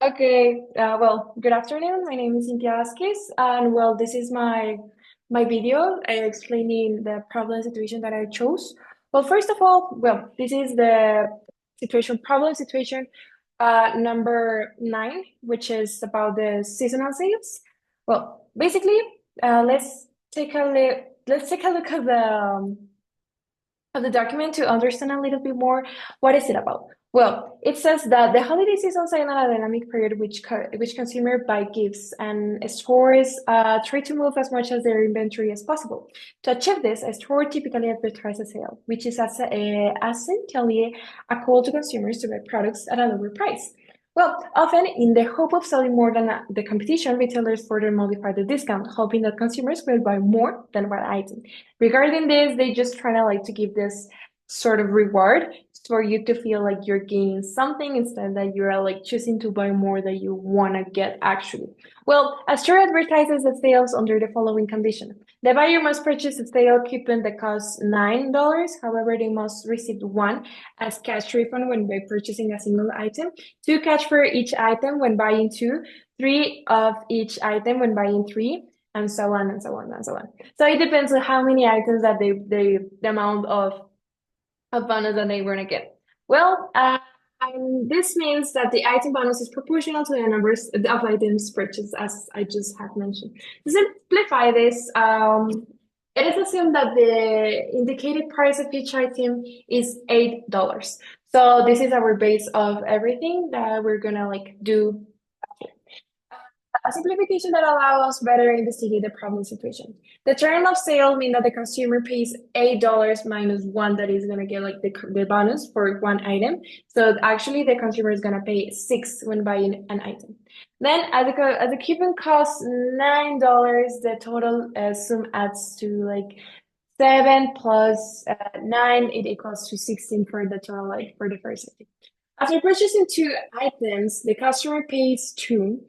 Okay, well, good afternoon. My name is Cynthia Vasquez, and well, this is my video explaining the problem situation that I chose. Well, first of all, well, this is the problem situation number 9, which is about the seasonal sales. Well, basically, let's take a look at the document to understand a little bit more what is it about. Well, it says that the holiday seasons are a dynamic period which consumer buy gifts and stores try to move as much as their inventory as possible. To achieve this, a store typically advertises a sale, which is essentially a call to consumers to buy products at a lower price. Well, often in the hope of selling more than the competition, retailers further modify the discount, hoping that consumers will buy more than one item. Regarding this, they just try to like to give this sort of reward for you to feel like you're gaining something instead that you're like choosing to buy more that you want to get actually. Well, a store advertises the sales under the following condition. The buyer must purchase a sale coupon that costs $9. However, they must receive one as cash refund when by purchasing a single item, two cash for each item when buying two, three of each item when buying three, and so on and so on and so on. So it depends on how many items that the amount of bonus that they were gonna get. Well, this means that the item bonus is proportional to the numbers of items purchased, as I just have mentioned. To simplify this, it is assumed that the indicated price of each item is $8. So this is our base of everything that we're gonna like do. A simplification that allows us better investigate the problem situation. The term of sale means that the consumer pays $8 minus one that is gonna get like the bonus for one item. So actually the consumer is gonna pay six when buying an item. Then as the coupon costs $9, the total sum adds to like 7 plus 9, it equals to 16 for the total like for the first item. After purchasing two items, the customer pays two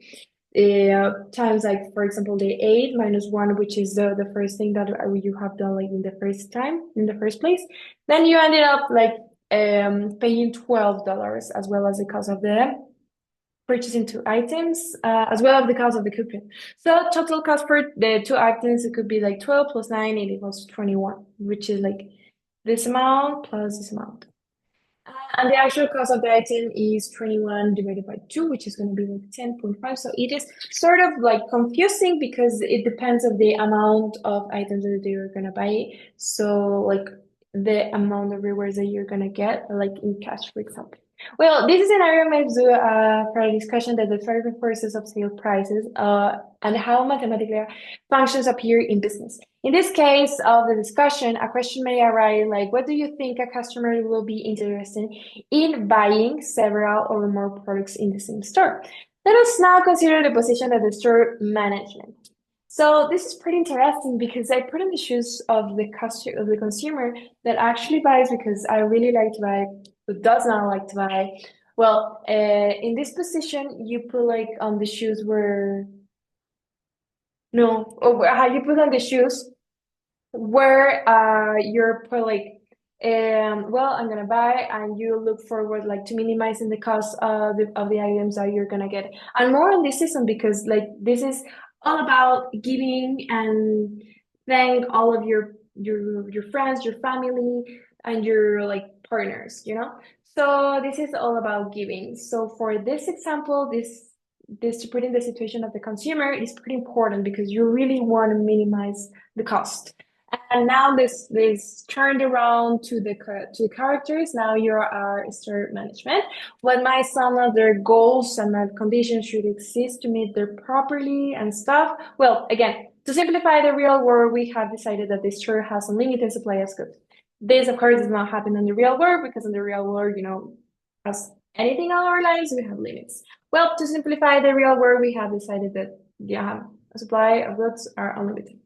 times like for example the 8 minus 1, which is the first thing that you have done like in the first time in the first place, then you ended up like paying $12 as well as the cost of the purchasing two items as well as the cost of the coupon. So total cost for the two items, it could be like 12 plus 9, it equals 21, which is like this amount plus this amount. And the actual cost of the item is 21 divided by 2, which is going to be like 10.5. So it is sort of like confusing because it depends on the amount of items that you're going to buy. So like the amount of rewards that you're going to get, like in cash, for example. Well, this scenario makes for a discussion that the driving forces of sale prices and how mathematical functions appear in business. In this case of the discussion, a question may arise like, what do you think a customer will be interested in buying several or more products in the same store? Let us now consider the position of the store management. So this is pretty interesting because I put in the shoes of the consumer that actually buys because I really like to buy, but does not like to buy. Well, in this position, you put like on the shoes where no, or how you put on the shoes where you're put like well, I'm gonna buy, and you look forward like to minimizing the cost of the items that you're gonna get. And more on this season because like this is all about giving and thank all of your friends, your family, and your like partners, you know? So this is all about giving. So for this example, this to put in the situation of the consumer is pretty important because you really want to minimize the cost. And now this turned around to the characters. Now you are store management. What my some of their goals and my conditions should exist to meet their properly and stuff. Well, again, to simplify the real world, we have decided that the store has a limited supply of goods. This, of course, does not happen in the real world because in the real world, you know, as anything in our lives, we have limits. Well, to simplify the real world, we have decided that yeah, a supply of goods are unlimited.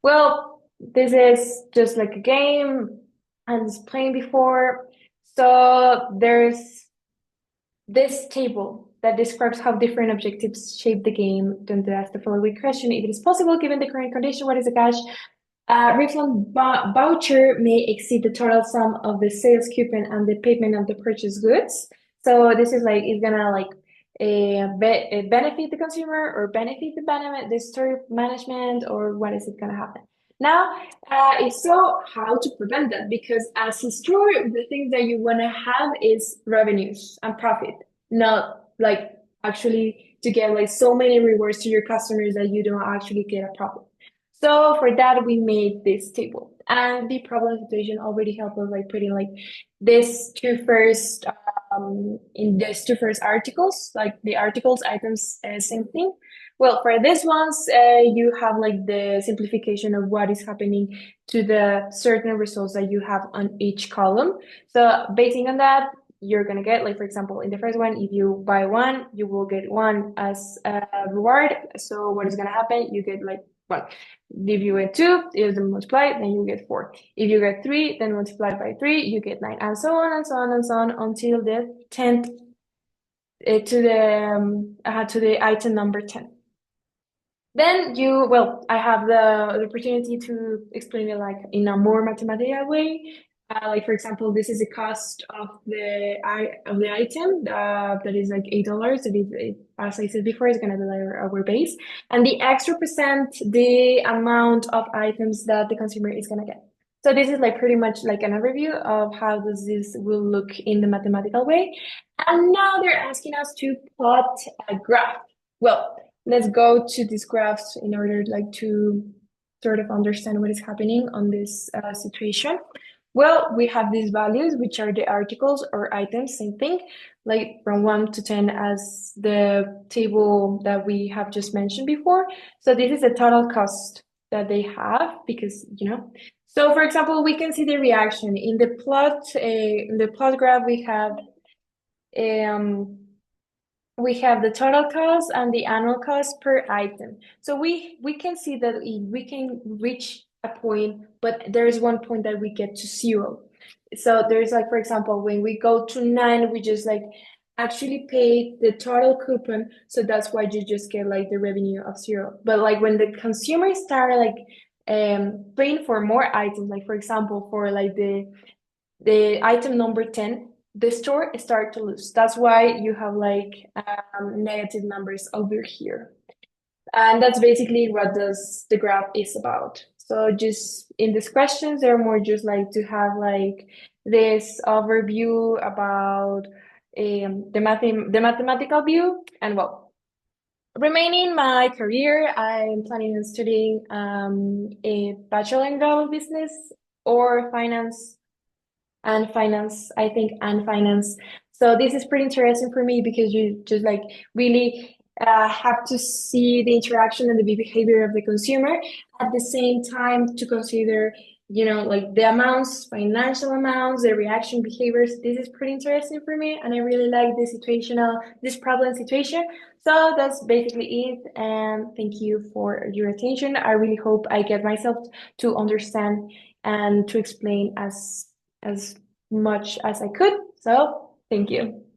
Well, this is just like a game I was playing before. So there's this table that describes how different objectives shape the game. Then to ask the following question: if it is possible, given the current condition, what is the cash refund voucher may exceed the total sum of the sales coupon and the payment of the purchased goods. So this is like it's gonna like benefit the consumer or benefit the store management, or what is it going to happen? Now, it's so how to prevent that, because as a store, the thing that you want to have is revenues and profit, not like actually to get like so many rewards to your customers that you don't actually get a profit. So for that, we made this table, and the problem situation already helped us like putting like this two first in these two first articles, like the articles, items, same thing. Well, for these ones, you have like the simplification of what is happening to the certain results that you have on each column. So basing on that, you're gonna get like, for example, in the first one, if you buy one, you will get one as a reward. So what is gonna happen? You get like one. If you get two, if you multiply, then you get four. If you get three, then multiplied by three, you get nine, and so on and so on and so on until the 10th to the item number 10. Then I have the opportunity to explain it like in a more mathematical way. Like for example, this is the cost of the item that is like $8. As I said before, it's gonna be like our base, and the extra percent, the amount of items that the consumer is gonna get. So this is like pretty much like an overview of how does this will look in the mathematical way. And now they're asking us to plot a graph. Well, let's go to these graphs in order like to sort of understand what is happening on this situation. Well, we have these values, which are the articles or items, same thing, like from 1 to 10 as the table that we have just mentioned before. So this is the total cost that they have because, you know. So for example, we can see the reaction in the plot graph. Um, we have the total cost and the annual cost per item. So we can see that we can reach a point, but there is one point that we get to zero. So there's like, for example, when we go to 9, we just like actually pay the total coupon. So that's why you just get like the revenue of zero. But like when the consumers start like paying for more items, like for example, for like the item number 10, the store start to lose. That's why you have like negative numbers over here. And that's basically what the graph is about. So just in these questions, they're more just like to have like this overview about the mathematical view. And well, remaining my career, I'm planning on studying a bachelor in global business or finance, I think, and finance. So this is pretty interesting for me because you just like really have to see the interaction and the behavior of the consumer at the same time to consider, you know, like the amounts, financial amounts, the reaction behaviors. This is pretty interesting for me, and I really like this problem situation. So that's basically it, and thank you for your attention. I really hope I get myself to understand and to explain as much as I could. So thank you.